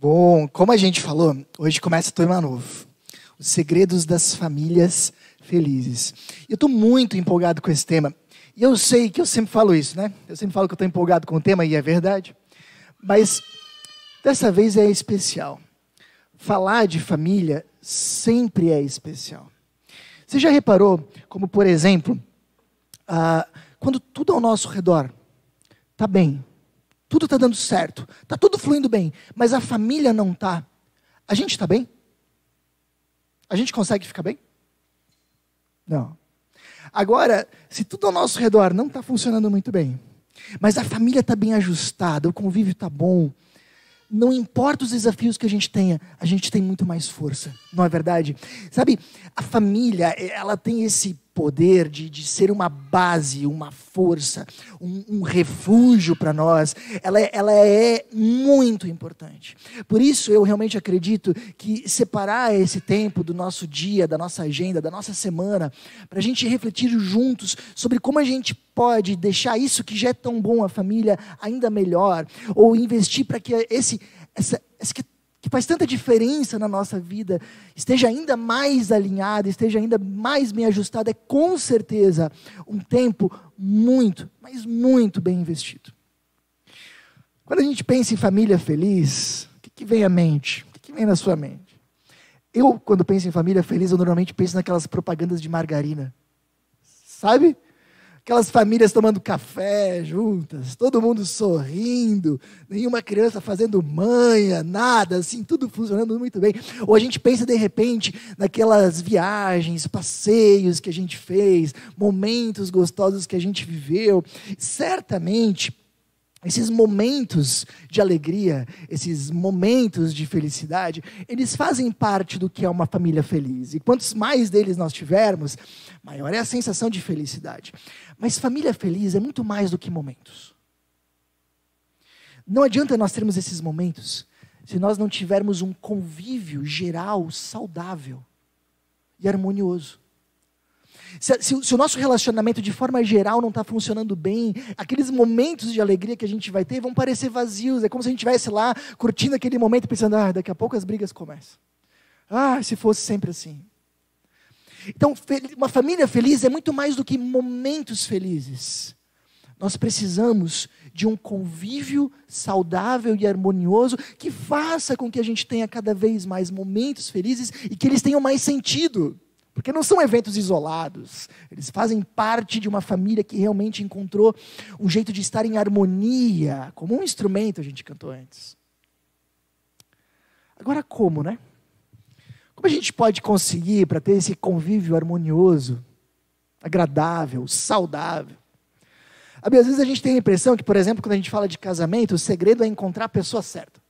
Bom, como a gente falou, hoje começa o tema novo. Os segredos das famílias felizes. Eu estou muito empolgado com esse tema. E eu sei que eu sempre falo isso, né? Eu sempre falo que eu estou empolgado com o tema e é verdade. Mas dessa vez é especial. Falar de família sempre é especial. Você já reparou como, por exemplo, quando tudo ao nosso redor está bem, tudo está dando certo, está tudo fluindo bem, mas a família não está, a gente está bem? A gente consegue ficar bem? Não. Agora, se tudo ao nosso redor não está funcionando muito bem, mas a família está bem ajustada, o convívio está bom, não importa os desafios que a gente tenha, a gente tem muito mais força, não é verdade? Sabe, a família, ela tem esse poder de ser uma base, uma força, um refúgio para nós. Ela é muito importante. Por isso eu realmente acredito que separar esse tempo do nosso dia, da nossa agenda, da nossa semana, para a gente refletir juntos sobre como a gente pode deixar isso que já é tão bom, a família, ainda melhor, ou investir para que que faz tanta diferença na nossa vida, esteja ainda mais alinhada, esteja ainda mais bem ajustada, é com certeza um tempo muito, mas muito bem investido. Quando a gente pensa em família feliz, o que vem à mente? O que vem na sua mente? Eu, quando penso em família feliz, eu normalmente penso naquelas propagandas de margarina. Sabe? Aquelas famílias tomando café juntas, todo mundo sorrindo, nenhuma criança fazendo manha, nada, assim, tudo funcionando muito bem. Ou a gente pensa, de repente, naquelas viagens, passeios que a gente fez, momentos gostosos que a gente viveu. Certamente, esses momentos de alegria, esses momentos de felicidade, eles fazem parte do que é uma família feliz. E quantos mais deles nós tivermos, maior é a sensação de felicidade. Mas família feliz é muito mais do que momentos. Não adianta nós termos esses momentos se nós não tivermos um convívio geral, saudável e harmonioso. Se o nosso relacionamento de forma geral não está funcionando bem, aqueles momentos de alegria que a gente vai ter vão parecer vazios. É como se a gente estivesse lá curtindo aquele momento pensando, daqui a pouco as brigas começam. Se fosse sempre assim. Então, uma família feliz é muito mais do que momentos felizes. Nós precisamos de um convívio saudável e harmonioso que faça com que a gente tenha cada vez mais momentos felizes e que eles tenham mais sentido. Porque não são eventos isolados, eles fazem parte de uma família que realmente encontrou um jeito de estar em harmonia, como um instrumento a gente cantou antes. Agora como, né? Como a gente pode conseguir para ter esse convívio harmonioso, agradável, saudável? Às vezes a gente tem a impressão que, por exemplo, quando a gente fala de casamento, o segredo é encontrar a pessoa certa.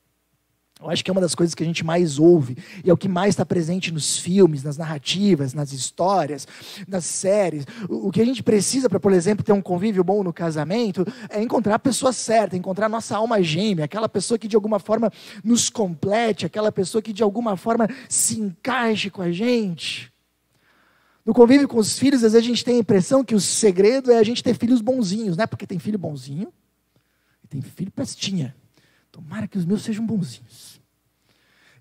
Eu acho que é uma das coisas que a gente mais ouve, e é o que mais está presente nos filmes, nas narrativas, nas histórias, nas séries. O que a gente precisa para, por exemplo, ter um convívio bom no casamento, é encontrar a pessoa certa, encontrar a nossa alma gêmea, aquela pessoa que de alguma forma nos complete, aquela pessoa que de alguma forma se encaixe com a gente. No convívio com os filhos, às vezes a gente tem a impressão que o segredo é a gente ter filhos bonzinhos, né? Porque tem filho bonzinho e tem filho pestinha. Tomara que os meus sejam bonzinhos.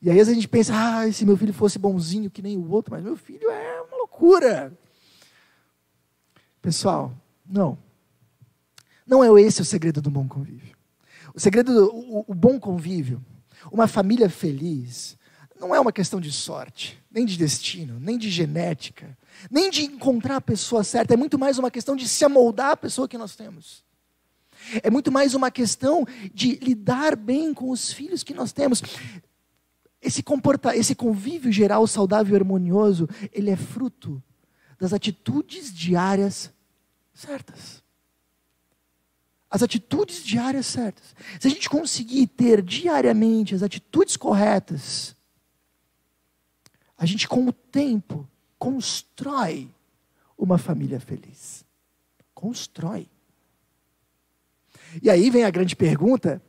E aí às vezes a gente pensa, se meu filho fosse bonzinho que nem o outro, mas meu filho é uma loucura. Pessoal, não é esse o segredo do bom convívio. O segredo, o bom convívio, uma família feliz, não é uma questão de sorte, nem de destino, nem de genética, nem de encontrar a pessoa certa, é muito mais uma questão de se amoldar à pessoa que nós temos. É muito mais uma questão de lidar bem com os filhos que nós temos. Esse convívio geral, saudável e harmonioso, ele é fruto das atitudes diárias certas. As atitudes diárias certas. Se a gente conseguir ter diariamente as atitudes corretas, a gente com o tempo constrói uma família feliz. Constrói. E aí vem a grande pergunta,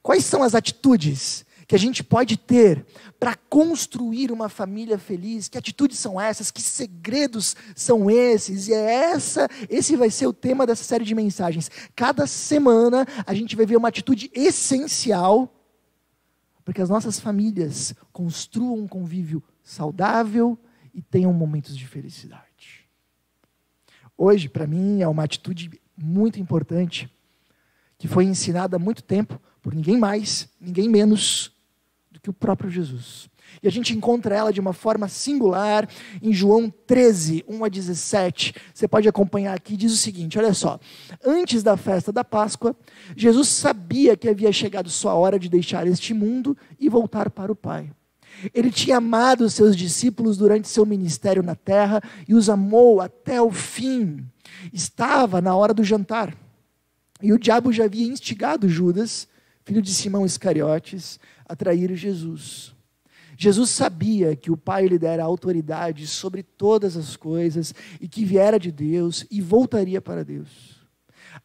quais são as atitudes que a gente pode ter para construir uma família feliz? Que atitudes são essas? Que segredos são esses? E esse vai ser o tema dessa série de mensagens. Cada semana a gente vai ver uma atitude essencial para que as nossas famílias construam um convívio saudável e tenham momentos de felicidade. Hoje, para mim, é uma atitude muito importante, que foi ensinada há muito tempo por ninguém mais, ninguém menos do que o próprio Jesus. E a gente encontra ela de uma forma singular em João 13, 1 a 17. Você pode acompanhar aqui, diz o seguinte, olha só. Antes da festa da Páscoa, Jesus sabia que havia chegado sua hora de deixar este mundo e voltar para o Pai. Ele tinha amado os seus discípulos durante seu ministério na terra e os amou até o fim. Estava na hora do jantar. E o diabo já havia instigado Judas, filho de Simão Iscariotes, a trair Jesus. Jesus sabia que o Pai lhe dera autoridade sobre todas as coisas e que viera de Deus e voltaria para Deus.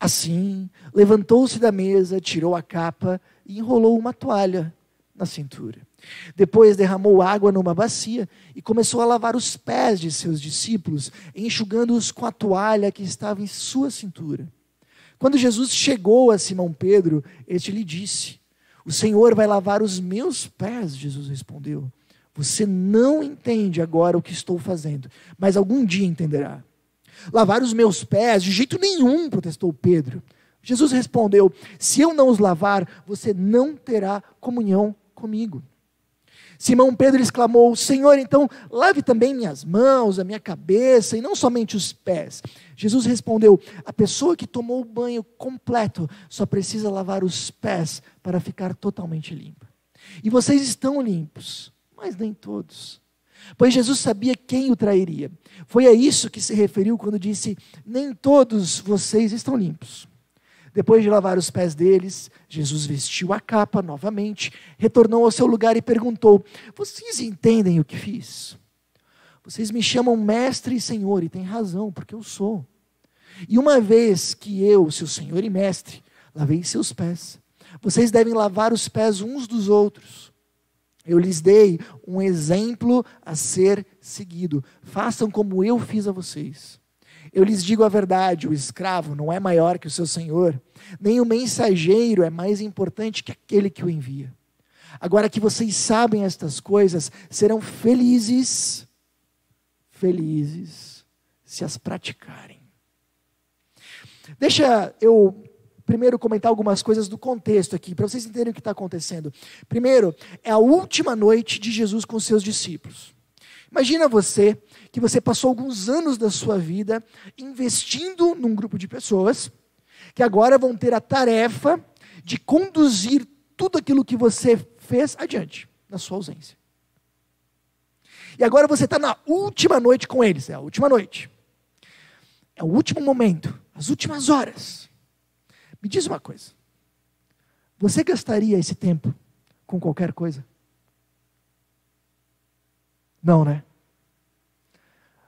Assim, levantou-se da mesa, tirou a capa e enrolou uma toalha na cintura. Depois derramou água numa bacia e começou a lavar os pés de seus discípulos, enxugando-os com a toalha que estava em sua cintura. Quando Jesus chegou a Simão Pedro, este lhe disse: "O Senhor vai lavar os meus pés", Jesus respondeu. "Você não entende agora o que estou fazendo, mas algum dia entenderá." "Lavar os meus pés? De jeito nenhum", protestou Pedro. Jesus respondeu: "Se eu não os lavar, você não terá comunhão comigo." Simão Pedro exclamou: "Senhor, então lave também minhas mãos, a minha cabeça, e não somente os pés." Jesus respondeu: "A pessoa que tomou o banho completo só precisa lavar os pés para ficar totalmente limpa. E vocês estão limpos, mas nem todos." Pois Jesus sabia quem o trairia. Foi a isso que se referiu quando disse: "Nem todos vocês estão limpos." Depois de lavar os pés deles, Jesus vestiu a capa novamente, retornou ao seu lugar e perguntou: "Vocês entendem o que fiz? Vocês me chamam mestre e senhor, e têm razão, porque eu sou. E uma vez que eu, seu senhor e mestre, lavei seus pés, vocês devem lavar os pés uns dos outros. Eu lhes dei um exemplo a ser seguido. Façam como eu fiz a vocês. Eu lhes digo a verdade, o escravo não é maior que o seu senhor, nem o mensageiro é mais importante que aquele que o envia. Agora que vocês sabem estas coisas, serão felizes se as praticarem." Deixa eu primeiro comentar algumas coisas do contexto aqui, para vocês entenderem o que está acontecendo. Primeiro, é a última noite de Jesus com seus discípulos. Imagina você, que você passou alguns anos da sua vida investindo num grupo de pessoas, que agora vão ter a tarefa de conduzir tudo aquilo que você fez adiante, na sua ausência. E agora você está na última noite com eles, é a última noite. É o último momento, as últimas horas. Me diz uma coisa, você gastaria esse tempo com qualquer coisa? Não, né?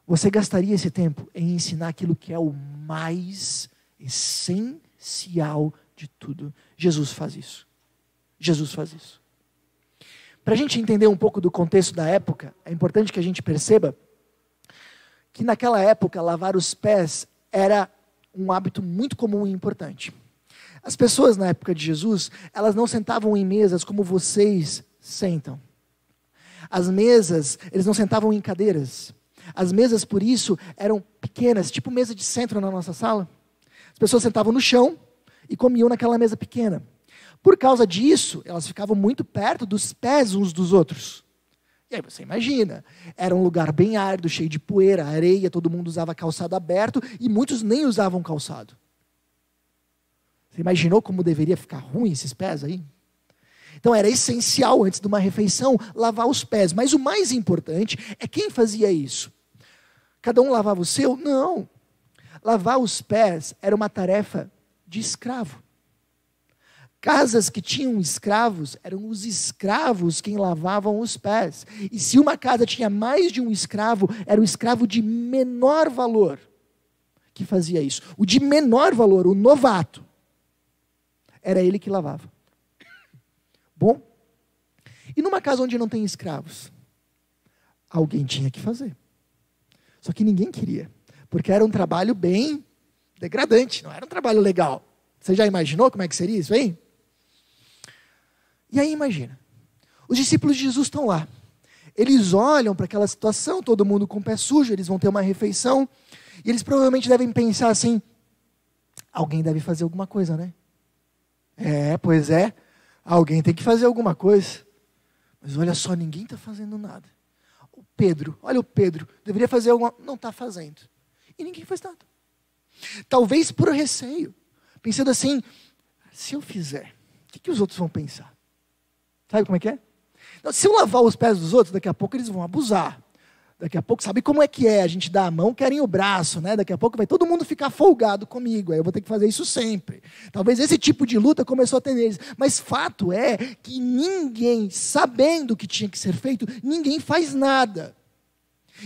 Você gastaria esse tempo em ensinar aquilo que é o mais essencial de tudo. Jesus faz isso. Jesus faz isso. Para a gente entender um pouco do contexto da época, é importante que a gente perceba que naquela época lavar os pés era um hábito muito comum e importante. As pessoas na época de Jesus, elas não sentavam em mesas como vocês sentam. As mesas, eles não sentavam em cadeiras. As mesas, por isso, eram pequenas, tipo mesa de centro na nossa sala. As pessoas sentavam no chão e comiam naquela mesa pequena. Por causa disso, elas ficavam muito perto dos pés uns dos outros. E aí você imagina, era um lugar bem árido, cheio de poeira, areia, todo mundo usava calçado aberto e muitos nem usavam calçado. Você imaginou como deveria ficar ruim esses pés aí? Então era essencial, antes de uma refeição, lavar os pés. Mas o mais importante é quem fazia isso. Cada um lavava o seu? Não. Lavar os pés era uma tarefa de escravo. Casas que tinham escravos, eram os escravos quem lavavam os pés. E se uma casa tinha mais de um escravo, era o escravo de menor valor que fazia isso. O de menor valor, o novato, era ele que lavava. Bom, e numa casa onde não tem escravos? Alguém tinha que fazer. Só que ninguém queria, porque era um trabalho bem degradante, não era um trabalho legal. Você já imaginou como é que seria isso aí? E aí imagina, Os discípulos de Jesus estão lá. Eles olham para aquela situação, todo mundo com o pé sujo, eles vão ter uma refeição, e eles provavelmente devem pensar assim, alguém deve fazer alguma coisa, né? Pois é, alguém tem que fazer alguma coisa. Mas olha só, ninguém está fazendo nada. Olha o Pedro, deveria fazer alguma... Não está fazendo. E ninguém faz nada. Talvez por receio, pensando assim, se eu fizer, o que os outros vão pensar? Sabe como é que é? Então, se eu lavar os pés dos outros, daqui a pouco eles vão abusar. Daqui a pouco, sabe como é que é? A gente dá a mão, querem o braço, né? Daqui a pouco vai todo mundo ficar folgado comigo, aí eu vou ter que fazer isso sempre. Talvez esse tipo de luta começou a ter neles. Mas fato é que ninguém, sabendo o que tinha que ser feito, ninguém faz nada.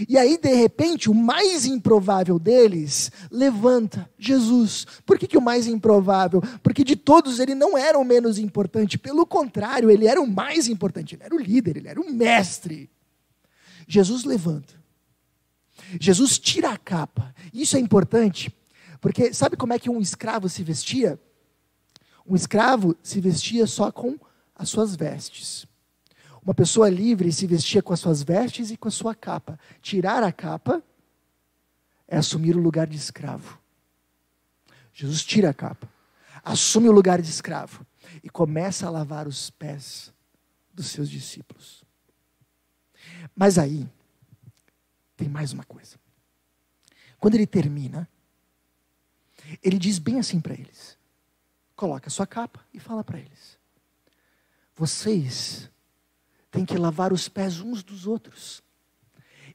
E aí, de repente, o mais improvável deles levanta Jesus. Por que o mais improvável? Porque de todos ele não era o menos importante. Pelo contrário, ele era o mais importante. Ele era o líder, ele era o mestre. Jesus levanta. Jesus tira a capa. Isso é importante, porque sabe como é que um escravo se vestia? Um escravo se vestia só com as suas vestes. Uma pessoa livre se vestia com as suas vestes e com a sua capa. Tirar a capa é assumir o lugar de escravo. Jesus tira a capa, assume o lugar de escravo e começa a lavar os pés dos seus discípulos. Mas aí, tem mais uma coisa. Quando ele termina, ele diz bem assim para eles. Coloca a sua capa e fala para eles. Vocês têm que lavar os pés uns dos outros.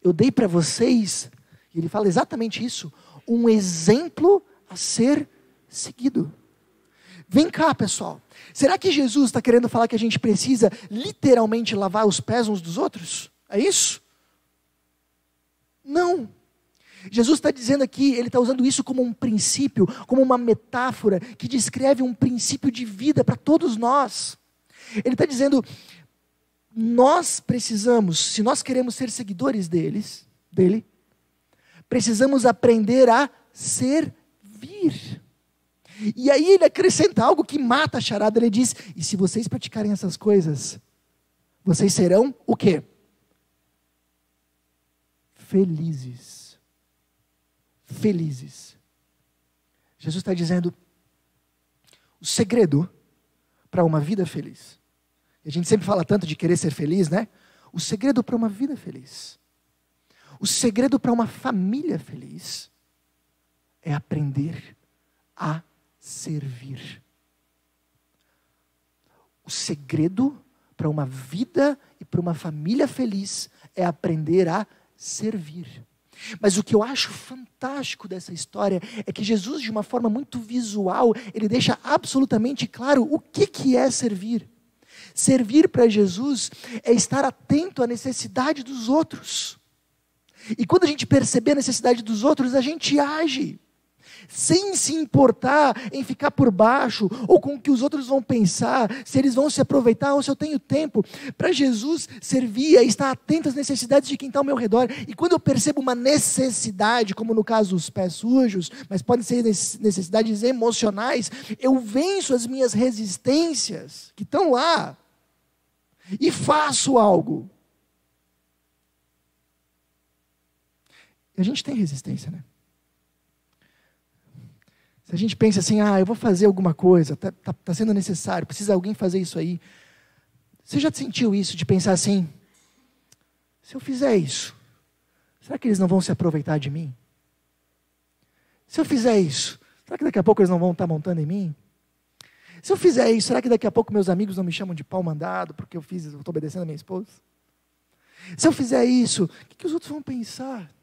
Eu dei para vocês, e ele fala exatamente isso, um exemplo a ser seguido. Vem cá, pessoal. Será que Jesus está querendo falar que a gente precisa literalmente lavar os pés uns dos outros? É isso? Não. Jesus está dizendo aqui, ele está usando isso como um princípio, como uma metáfora que descreve um princípio de vida para todos nós. Ele está dizendo, nós precisamos, se nós queremos ser seguidores dele, precisamos aprender a servir. E aí ele acrescenta algo que mata a charada, ele diz, e se vocês praticarem essas coisas, vocês serão o quê? Felizes. Felizes. Jesus está dizendo, o segredo para uma vida feliz, e a gente sempre fala tanto de querer ser feliz, né? O segredo para uma vida feliz, o segredo para uma família feliz, é aprender a servir. O segredo para uma vida e para uma família feliz é aprender a servir. Mas o que eu acho fantástico dessa história é que Jesus, de uma forma muito visual, ele deixa absolutamente claro o que é servir. Servir para Jesus é estar atento à necessidade dos outros. E quando a gente perceber a necessidade dos outros, a gente age. Sem se importar em ficar por baixo, ou com o que os outros vão pensar, se eles vão se aproveitar, ou se eu tenho tempo. Para Jesus, servir é estar atento às necessidades de quem está ao meu redor. E quando eu percebo uma necessidade, como no caso os pés sujos, mas podem ser necessidades emocionais, eu venço as minhas resistências, que estão lá, e faço algo. E a gente tem resistência, né? Se a gente pensa assim, eu vou fazer alguma coisa, tá sendo necessário, precisa alguém fazer isso aí. Você já sentiu isso, de pensar assim, se eu fizer isso, será que eles não vão se aproveitar de mim? Se eu fizer isso, será que daqui a pouco eles não vão estar montando em mim? Se eu fizer isso, será que daqui a pouco meus amigos não me chamam de pau mandado, porque eu estou obedecendo a minha esposa? Se eu fizer isso, o que os outros vão pensar?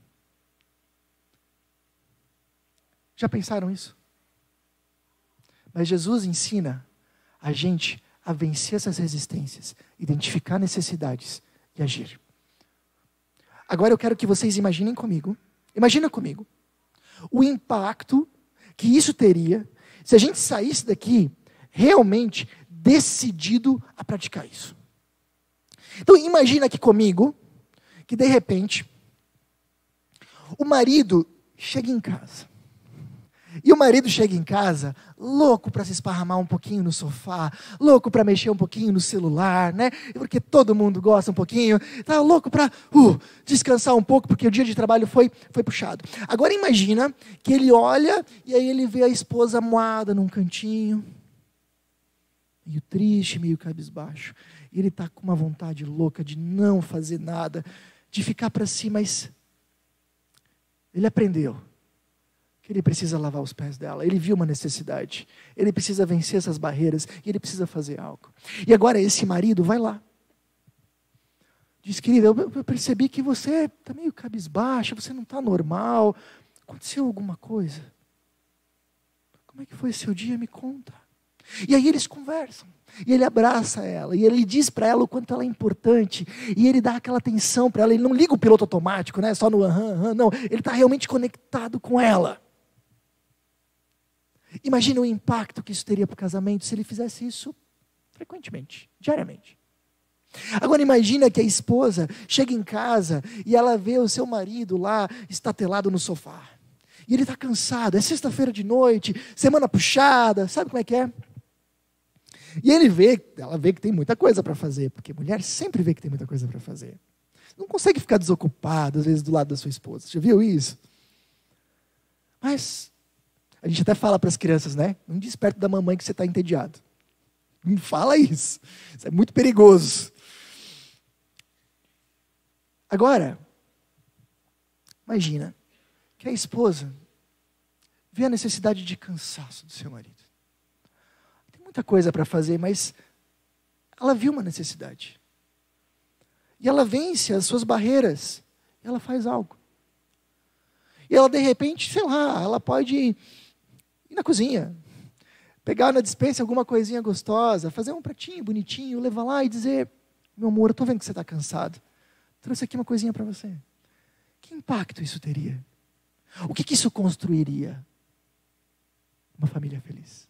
Já pensaram isso? Mas Jesus ensina a gente a vencer essas resistências, identificar necessidades e agir. Agora eu quero que vocês imagina comigo, o impacto que isso teria se a gente saísse daqui realmente decidido a praticar isso. Então imagina aqui comigo que de repente o marido chega em casa. E o marido chega em casa, louco para se esparramar um pouquinho no sofá, louco para mexer um pouquinho no celular, né? Porque todo mundo gosta um pouquinho, tá louco para descansar um pouco, porque o dia de trabalho foi puxado. Agora imagina que ele olha e aí ele vê a esposa moada num cantinho, meio triste, meio cabisbaixo. E ele está com uma vontade louca de não fazer nada, de ficar para si, mas ele aprendeu que ele precisa lavar os pés dela. Ele viu uma necessidade. Ele precisa vencer essas barreiras e ele precisa fazer algo. E agora esse marido vai lá. Diz, querida, eu percebi que você está meio cabisbaixa, você não está normal. Aconteceu alguma coisa? Como é que foi seu dia? Me conta. E aí eles conversam. E ele abraça ela, e ele diz para ela o quanto ela é importante, e ele dá aquela atenção para ela, ele não liga o piloto automático, né? Só no não, ele está realmente conectado com ela. Imagina o impacto que isso teria para o casamento se ele fizesse isso frequentemente, diariamente. Agora imagina que a esposa chega em casa e ela vê o seu marido lá estatelado no sofá. E ele está cansado, é sexta-feira de noite, semana puxada, sabe como é que é? E ela vê que tem muita coisa para fazer, porque mulher sempre vê que tem muita coisa para fazer. Não consegue ficar desocupado, às vezes, do lado da sua esposa. Já viu isso? Mas a gente até fala para as crianças, né? Não diz perto da mamãe que você está entediado. Não fala isso. Isso é muito perigoso. Agora, imagina que a esposa vê a necessidade de cansaço do seu marido. Muita coisa para fazer, mas ela viu uma necessidade. E ela vence as suas barreiras. E ela faz algo. E ela, de repente, sei lá, ela pode ir na cozinha, pegar na despensa alguma coisinha gostosa, fazer um pratinho bonitinho, levar lá e dizer, meu amor, eu estou vendo que você está cansado. Trouxe aqui uma coisinha para você. Que impacto isso teria? O que isso construiria? Uma família feliz.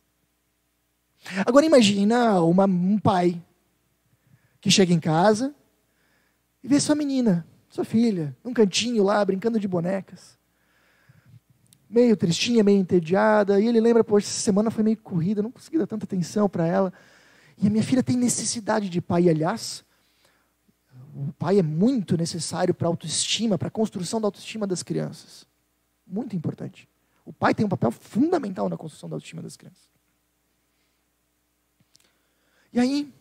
Agora imagina um pai que chega em casa e vê sua menina, sua filha, num cantinho lá, brincando de bonecas. Meio tristinha, meio entediada. E ele lembra, poxa, essa semana foi meio corrida, não consegui dar tanta atenção para ela. E a minha filha tem necessidade de pai. E, aliás, o pai é muito necessário para a autoestima, para a construção da autoestima das crianças. Muito importante. O pai tem um papel fundamental na construção da autoestima das crianças. E aí,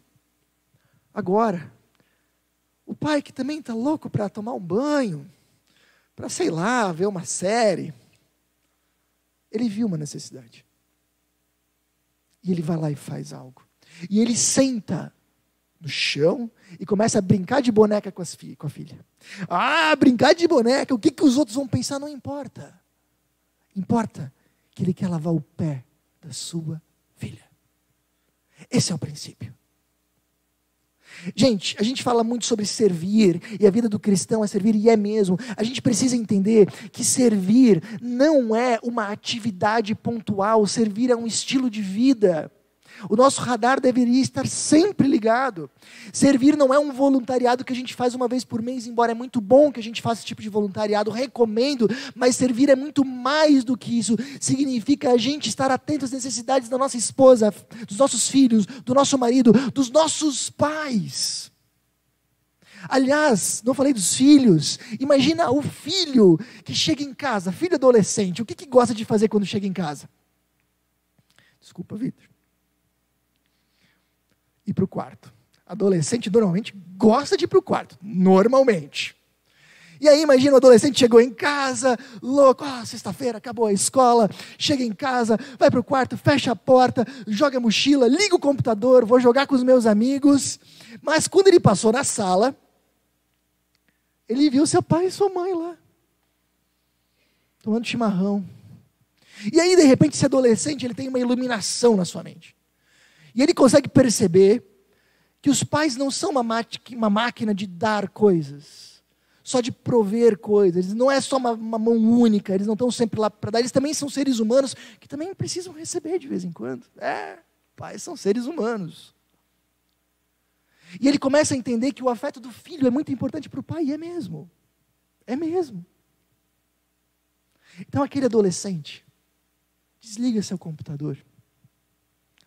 agora, o pai que também está louco para tomar um banho, para, sei lá, ver uma série, ele viu uma necessidade. E ele vai lá e faz algo. E ele senta no chão e começa a brincar de boneca com a filha. Ah, brincar de boneca, o que os outros vão pensar não importa. Importa que ele quer lavar o pé da sua filha. Esse é o princípio. Gente, a gente fala muito sobre servir, e a vida do cristão é servir, e é mesmo. A gente precisa entender que servir não é uma atividade pontual, servir é um estilo de vida. O nosso radar deveria estar sempre ligado. Servir não é um voluntariado que a gente faz uma vez por mês, embora é muito bom que a gente faça esse tipo de voluntariado, recomendo, mas servir é muito mais do que isso. Significa a gente estar atento às necessidades da nossa esposa, dos nossos filhos, do nosso marido, dos nossos pais. Aliás, não falei dos filhos. Imagina o filho que chega em casa, filho adolescente, o que gosta de fazer quando chega em casa? Desculpa, Vitor. Ir para o quarto. Adolescente normalmente gosta de ir para o quarto, normalmente. E aí imagina o adolescente chegou em casa, louco, sexta-feira, acabou a escola, chega em casa, vai para o quarto, fecha a porta, joga a mochila, liga o computador, vou jogar com os meus amigos. Mas quando ele passou na sala, ele viu seu pai e sua mãe lá, tomando chimarrão. E aí de repente esse adolescente ele tem uma iluminação na sua mente. E ele consegue perceber que os pais não são uma máquina de dar coisas, só de prover coisas. Não é só uma mão única, eles não estão sempre lá para dar. Eles também são seres humanos que também precisam receber de vez em quando. Pais são seres humanos. E ele começa a entender que o afeto do filho é muito importante para o pai, e é mesmo. É mesmo. Então aquele adolescente, Desliga seu computador.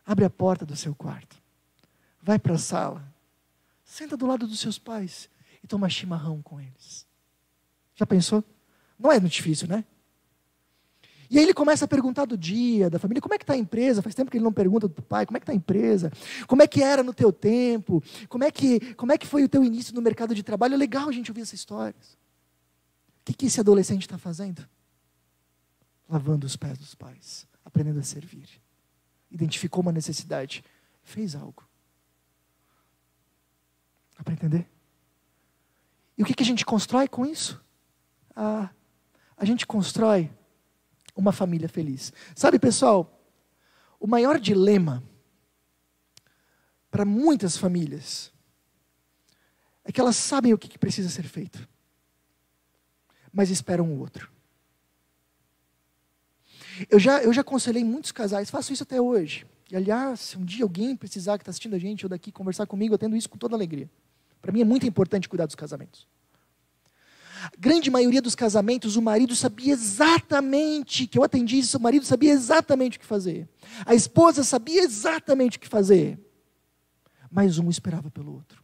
Abre a porta do seu quarto. Vai para a sala. Senta do lado dos seus pais e toma chimarrão com eles. Já pensou? Não é muito difícil, né? E aí ele começa a perguntar do dia, da família, como é que está a empresa? Faz tempo que ele não pergunta do pai, como é que está a empresa? Como é que era no teu tempo? Como é que foi o teu início no mercado de trabalho? É legal a gente ouvir essas histórias. O que esse adolescente está fazendo? Lavando os pés dos pais, aprendendo a servir. Identificou uma necessidade, fez algo. Dá para entender? E o que a gente constrói com isso? A gente constrói uma família feliz. Sabe, pessoal, o maior dilema para muitas famílias é que elas sabem o que precisa ser feito, mas esperam o outro. Eu já aconselhei muitos casais, faço isso até hoje. E aliás, se um dia alguém precisar que está assistindo a gente ou daqui conversar comigo, eu atendo isso com toda alegria. Para mim é muito importante cuidar dos casamentos. A grande maioria dos casamentos, o marido sabia exatamente, que eu atendi isso, o marido sabia exatamente o que fazer. A esposa sabia exatamente o que fazer. Mas um esperava pelo outro.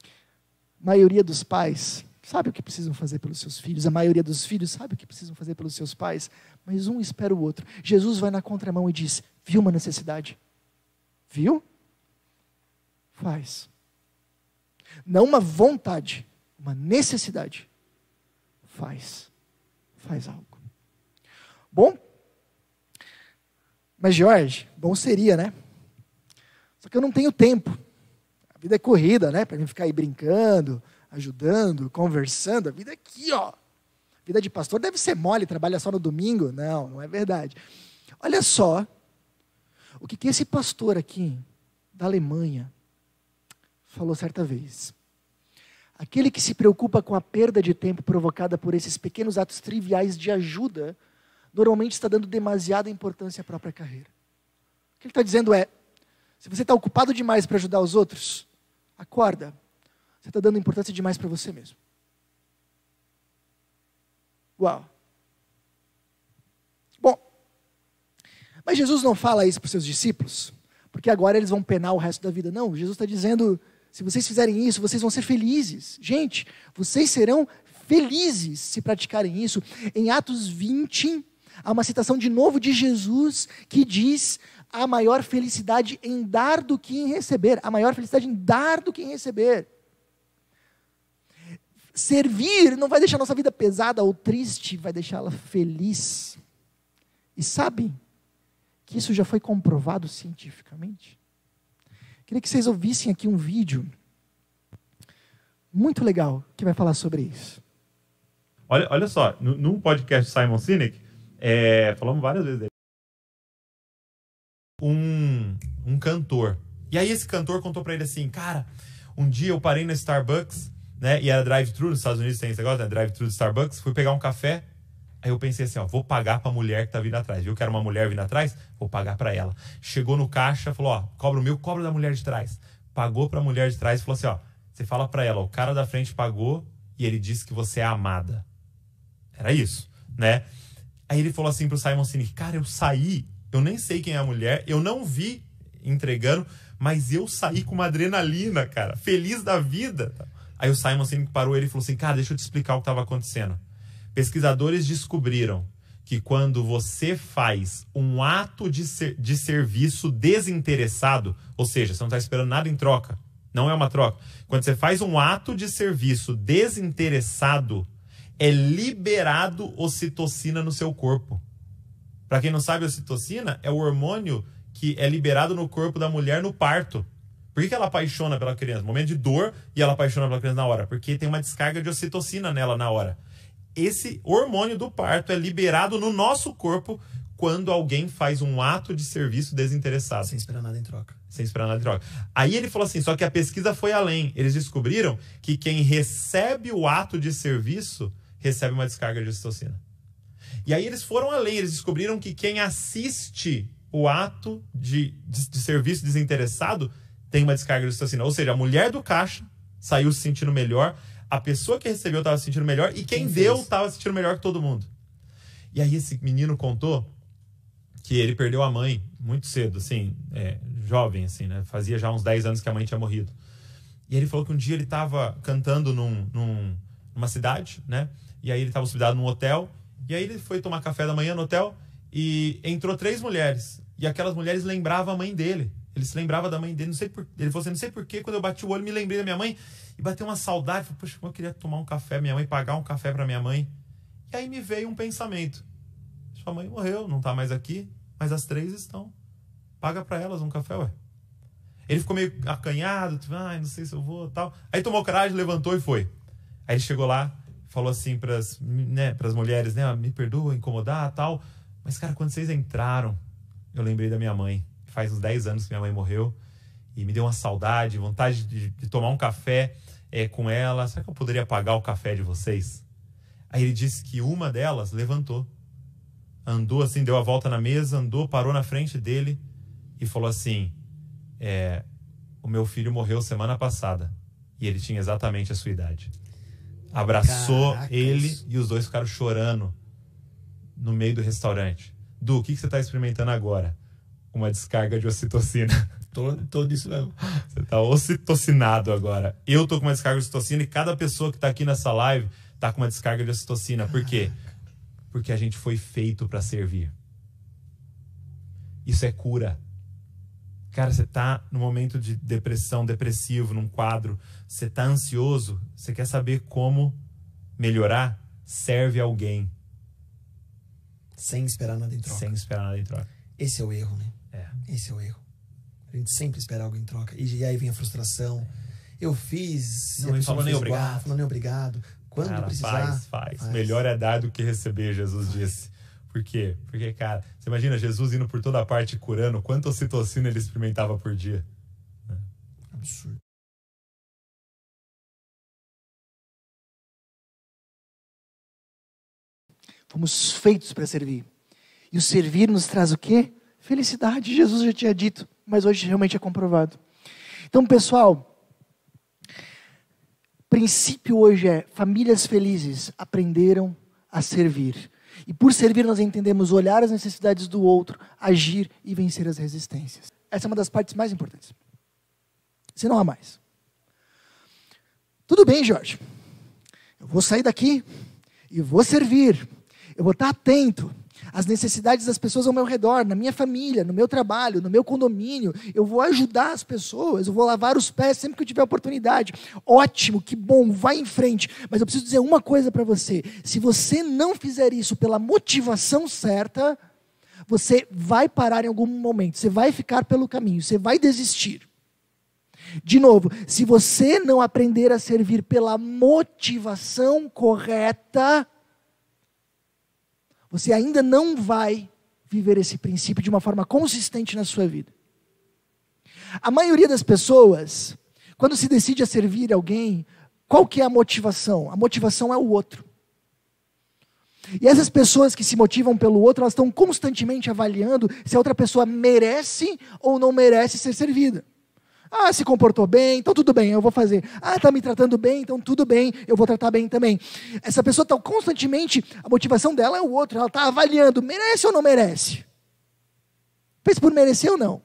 A maioria dos pais sabe o que precisam fazer pelos seus filhos. A maioria dos filhos sabe o que precisam fazer pelos seus pais. Mas um espera o outro. Jesus vai na contramão e diz, viu uma necessidade? Viu? Faz. Não uma vontade, uma necessidade. Faz algo. Bom, mas Jorge, bom seria, né? Só que eu não tenho tempo. A vida é corrida, né? Para mim ficar aí brincando, ajudando, conversando. A vida é aqui, ó. A vida de pastor deve ser mole, trabalha só no domingo. Não, não é verdade. Olha só o que esse pastor aqui, da Alemanha, falou certa vez. Aquele que se preocupa com a perda de tempo provocada por esses pequenos atos triviais de ajuda, normalmente está dando demasiada importância à própria carreira. O que ele está dizendo é, se você está ocupado demais para ajudar os outros, acorda. Você está dando importância demais para você mesmo. Uau. Bom, mas Jesus não fala isso para os seus discípulos, porque agora eles vão penar o resto da vida. Não, Jesus está dizendo, se vocês fizerem isso, vocês vão ser felizes. Gente, vocês serão felizes se praticarem isso. Em Atos 20, há uma citação de novo de Jesus que diz, a maior felicidade em dar do que em receber. A maior felicidade em dar do que em receber. Servir não vai deixar a nossa vida pesada ou triste, vai deixá-la feliz. E sabe que isso já foi comprovado cientificamente? Queria que vocês ouvissem aqui um vídeo muito legal que vai falar sobre isso. Olha só, num podcast do Simon Sinek, falamos várias vezes dele, um cantor. E aí esse cantor contou pra ele assim, cara, um dia eu parei na Starbucks, né, e era drive-thru, nos Estados Unidos tem esse negócio, né, drive-thru do Starbucks, fui pegar um café, aí eu pensei assim, ó, vou pagar pra mulher que tá vindo atrás. Viu que era uma mulher vindo atrás? Vou pagar pra ela. Chegou no caixa, falou, ó, cobra o meu, cobra da mulher de trás. Pagou pra mulher de trás e falou assim, ó, você fala pra ela, ó, o cara da frente pagou e ele disse que você é amada. Era isso, né? Aí ele falou assim pro Simon Sinek, cara, eu saí, eu nem sei quem é a mulher, eu não vi entregando, mas eu saí com uma adrenalina, cara, feliz da vida. Aí o Simon Sinek parou ele e falou assim, cara, deixa eu te explicar o que estava acontecendo. Pesquisadores descobriram que quando você faz um ato de serviço desinteressado, ou seja, você não está esperando nada em troca, não é uma troca. Quando você faz um ato de serviço desinteressado, é liberado ocitocina no seu corpo. Para quem não sabe, a ocitocina é o hormônio que é liberado no corpo da mulher no parto. Por que ela apaixona pela criança? Momento de dor e ela apaixona pela criança na hora. Porque tem uma descarga de ocitocina nela na hora. Esse hormônio do parto é liberado no nosso corpo quando alguém faz um ato de serviço desinteressado. Sem esperar nada em troca. Sem esperar nada em troca. Aí ele falou assim, só que a pesquisa foi além. Eles descobriram que quem recebe o ato de serviço recebe uma descarga de ocitocina. E aí eles foram além. Eles descobriram que quem assiste o ato de serviço desinteressado tem uma descarga de ocitocina. Ou seja, a mulher do caixa saiu se sentindo melhor, a pessoa que recebeu estava se sentindo melhor e quem deu estava se sentindo melhor que todo mundo. E aí esse menino contou que ele perdeu a mãe muito cedo, assim, jovem, assim, né? Fazia já uns 10 anos que a mãe tinha morrido. E ele falou que um dia ele estava cantando numa cidade, né? E aí ele estava hospedado num hotel. E aí ele foi tomar café da manhã no hotel e entrou 3 mulheres. E aquelas mulheres lembravam a mãe dele. Ele se lembrava da mãe dele. Ele falou assim, não sei porquê, quando eu bati o olho, me lembrei da minha mãe. E bateu uma saudade. Falei, poxa, eu queria tomar um café, minha mãe, pagar um café para minha mãe. E aí me veio um pensamento. Sua mãe morreu, não tá mais aqui, mas as 3 estão. Paga para elas um café, ué. Ele ficou meio acanhado, tipo, não sei se eu vou, tal. Aí tomou coragem, levantou e foi. Aí ele chegou lá, falou assim pras mulheres, né, me perdoa, incomodar, tal. Mas, cara, quando vocês entraram, eu lembrei da minha mãe. Faz uns 10 anos que minha mãe morreu. E me deu uma saudade, vontade de tomar um café com ela. Será que eu poderia pagar o café de vocês? Aí ele disse que uma delas levantou. Andou assim, deu a volta na mesa, andou, parou na frente dele e falou assim, o meu filho morreu semana passada e ele tinha exatamente a sua idade. Abraçou ele e os dois ficaram chorando no meio do restaurante. Du, o que você está experimentando agora? Uma descarga de ocitocina. Tô nisso mesmo. Você está ocitocinado agora. Eu tô com uma descarga de ocitocina e cada pessoa que está aqui nessa live tá com uma descarga de ocitocina. Por quê? Porque a gente foi feito para servir. Isso é cura. Cara, você tá num momento de depressão, depressivo, num quadro, você tá ansioso, você quer saber como melhorar? Serve alguém. Sem esperar nada em troca. Sem esperar nada em troca. Esse é o erro, né? Esse é o erro. A gente sempre espera algo em troca. E aí vem a frustração. Eu fiz... Não falou nem obrigado. Falou nem obrigado. Quando cara, precisar... Faz. Melhor é dar do que receber, Jesus disse. Por quê? Porque, cara, você imagina Jesus indo por toda parte curando, quanta ocitocina ele experimentava por dia? Absurdo. Fomos feitos para servir. E o servir nos traz o quê? Felicidade. Jesus já tinha dito, mas hoje realmente é comprovado. Então, pessoal, o princípio hoje é: famílias felizes aprenderam a servir. E por servir nós entendemos olhar as necessidades do outro, agir e vencer as resistências. Essa é uma das partes mais importantes. Se não há mais. Tudo bem, Jorge. Eu vou sair daqui e vou servir. Eu vou estar atento às necessidades das pessoas ao meu redor, na minha família, no meu trabalho, no meu condomínio. Eu vou ajudar as pessoas, eu vou lavar os pés sempre que eu tiver oportunidade. Ótimo, que bom, vai em frente. Mas eu preciso dizer uma coisa para você. Se você não fizer isso pela motivação certa, você vai parar em algum momento, você vai ficar pelo caminho, você vai desistir. De novo, se você não aprender a servir pela motivação correta, você ainda não vai viver esse princípio de uma forma consistente na sua vida. A maioria das pessoas, quando se decide a servir alguém, qual que é a motivação? A motivação é o outro. E essas pessoas que se motivam pelo outro, elas estão constantemente avaliando se a outra pessoa merece ou não merece ser servida. Ah, se comportou bem, então tudo bem, eu vou fazer. Ah, está me tratando bem, então tudo bem, eu vou tratar bem também. Essa pessoa está constantemente, a motivação dela é o outro, ela está avaliando, merece ou não merece? Fez por merecer ou não?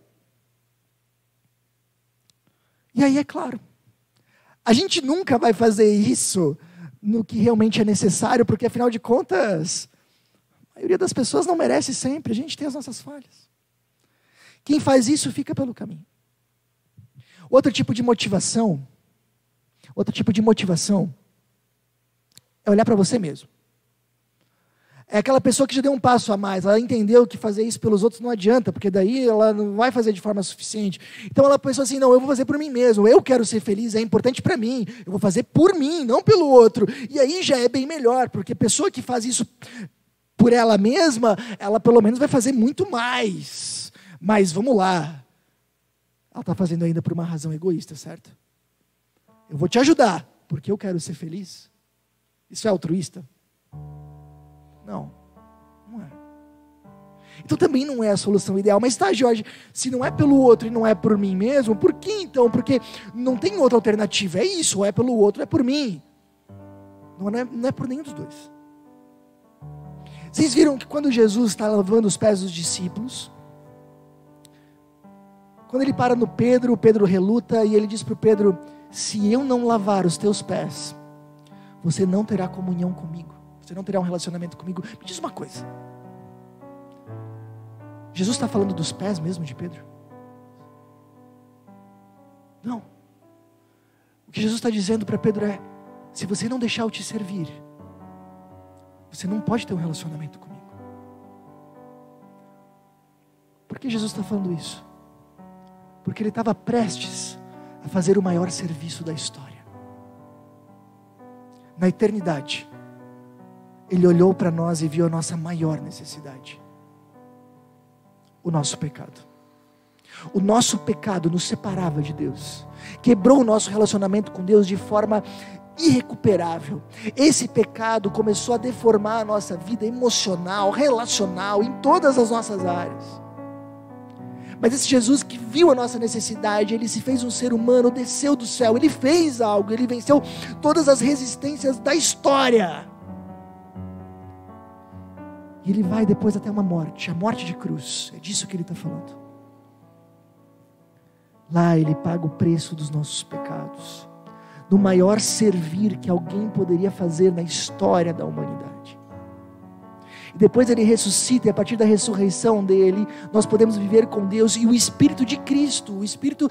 E aí, é claro, a gente nunca vai fazer isso no que realmente é necessário, porque afinal de contas, a maioria das pessoas não merece sempre, a gente tem as nossas falhas. Quem faz isso fica pelo caminho. Outro tipo de motivação é olhar para você mesmo. É aquela pessoa que já deu um passo a mais, ela entendeu que fazer isso pelos outros não adianta, porque daí ela não vai fazer de forma suficiente. Então ela pensou assim, não, eu vou fazer por mim mesmo, eu quero ser feliz, é importante para mim, eu vou fazer por mim, não pelo outro. E aí já é bem melhor, porque a pessoa que faz isso por ela mesma, ela pelo menos vai fazer muito mais. Mas vamos lá. Ela está fazendo ainda por uma razão egoísta, certo? Eu vou te ajudar, porque eu quero ser feliz. Isso é altruísta? Não, não é. Então também não é a solução ideal. Mas tá, Jorge, se não é pelo outro e não é por mim mesmo, por que então? Porque não tem outra alternativa. É isso, ou é pelo outro, ou é por mim. Não é por nenhum dos dois. Vocês viram que quando Jesus está lavando os pés dos discípulos, quando ele para no Pedro, o Pedro reluta e ele diz para o Pedro: se eu não lavar os teus pés, você não terá comunhão comigo, você não terá um relacionamento comigo. Me diz uma coisa, Jesus está falando dos pés mesmo de Pedro? Não. O que Jesus está dizendo para Pedro é: se você não deixar eu te servir, você não pode ter um relacionamento comigo. Por que Jesus está falando isso? Porque ele estava prestes a fazer o maior serviço da história. Na eternidade, ele olhou para nós e viu a nossa maior necessidade: o nosso pecado. O nosso pecado nos separava de Deus, quebrou o nosso relacionamento com Deus de forma irrecuperável. Esse pecado começou a deformar a nossa vida emocional, relacional, em todas as nossas áreas. Mas esse Jesus que viu a nossa necessidade, ele se fez um ser humano, desceu do céu, ele fez algo, ele venceu todas as resistências da história. E ele vai depois até uma morte, a morte de cruz. É disso que ele está falando. Lá ele paga o preço dos nossos pecados, no maior servir que alguém poderia fazer na história da humanidade. E depois ele ressuscita, e a partir da ressurreição dele, nós podemos viver com Deus, e o Espírito de Cristo, o Espírito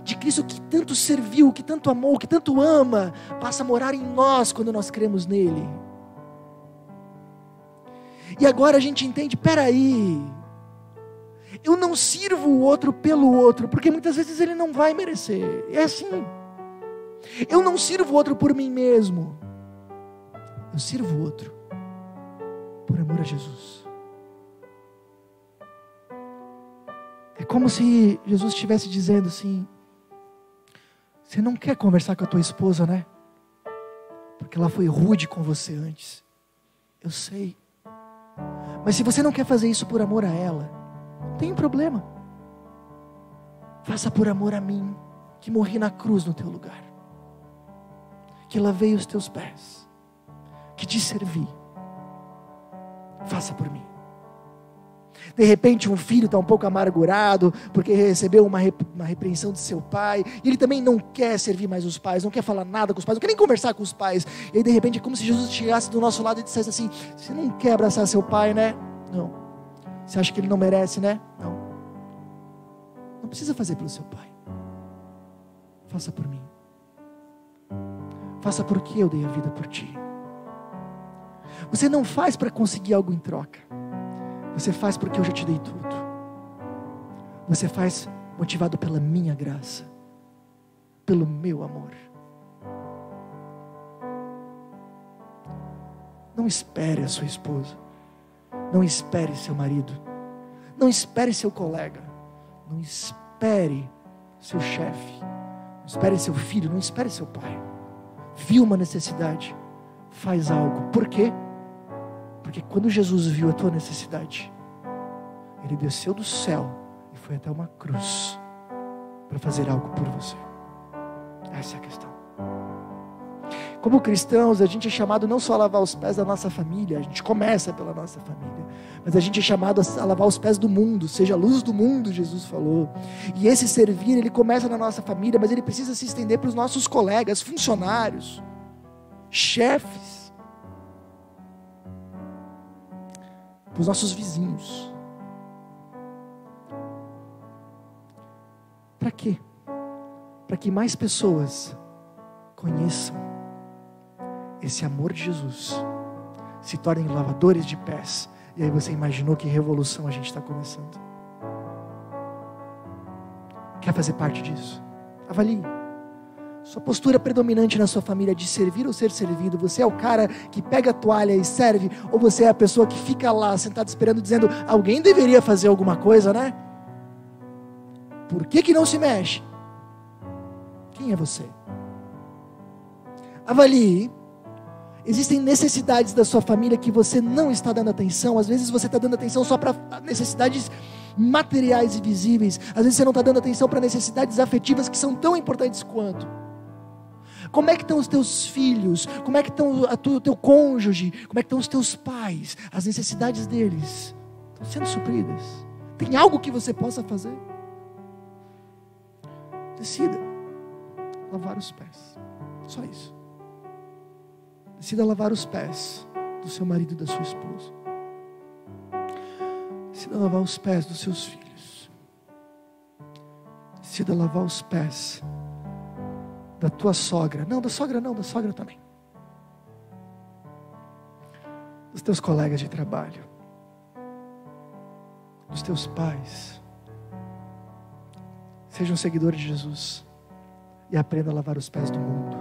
de Cristo que tanto serviu, que tanto amou, que tanto ama, passa a morar em nós quando nós cremos nele. E agora a gente entende: peraí, eu não sirvo o outro pelo outro, porque muitas vezes ele não vai merecer. É assim. Eu não sirvo o outro por mim mesmo, eu sirvo o outro por amor a Jesus. É como se Jesus estivesse dizendo assim: você não quer conversar com a tua esposa, né? Porque ela foi rude com você antes. Eu sei. Mas se você não quer fazer isso por amor a ela, não tem problema. Faça por amor a mim, que morri na cruz no teu lugar, que lavei os teus pés, que te servi. Faça por mim. De repente um filho está um pouco amargurado porque recebeu uma repreensão de seu pai, e ele também não quer servir mais os pais, não quer falar nada com os pais, não quer nem conversar com os pais. E aí de repente é como se Jesus chegasse do nosso lado e dissesse assim: você não quer abraçar seu pai, né? Não. Você acha que ele não merece, né? Não. Não precisa fazer pelo seu pai. Faça por mim. Faça porque eu dei a vida por ti. Você não faz para conseguir algo em troca. Você faz porque eu já te dei tudo. Você faz motivado pela minha graça, pelo meu amor. Não espere a sua esposa, não espere seu marido, não espere seu colega, não espere seu chefe, não espere seu filho, não espere seu pai. Viu uma necessidade, faz algo. Por quê? Porque quando Jesus viu a tua necessidade, ele desceu do céu e foi até uma cruz para fazer algo por você. Essa é a questão. Como cristãos, a gente é chamado não só a lavar os pés da nossa família, a gente começa pela nossa família, mas a gente é chamado a lavar os pés do mundo, seja a luz do mundo, Jesus falou. E esse servir, ele começa na nossa família, mas ele precisa se estender para os nossos colegas, funcionários, chefes, para os nossos vizinhos. Para quê? Para que mais pessoas conheçam esse amor de Jesus, se tornem lavadores de pés. E aí você imaginou que revolução a gente está começando? Quer fazer parte disso? Avalie. Sua postura predominante na sua família é de servir ou ser servido? Você é o cara que pega a toalha e serve? Ou você é a pessoa que fica lá sentado esperando, dizendo: alguém deveria fazer alguma coisa, né? Por que não se mexe? Quem é você? Avalie. Existem necessidades da sua família que você não está dando atenção. Às vezes você está dando atenção só para necessidades materiais e visíveis. Às vezes você não está dando atenção para necessidades afetivas que são tão importantes quanto. Como é que estão os teus filhos? Como é que estão o teu cônjuge? Como é que estão os teus pais? As necessidades deles estão sendo supridas? Tem algo que você possa fazer? Decida lavar os pés. Só isso. Decida lavar os pés do seu marido e da sua esposa. Decida lavar os pés dos seus filhos. Decida lavar os pés da tua sogra. Não, da sogra não, da sogra também. Dos teus colegas de trabalho. Dos teus pais. Seja um seguidor de Jesus e aprenda a lavar os pés do mundo.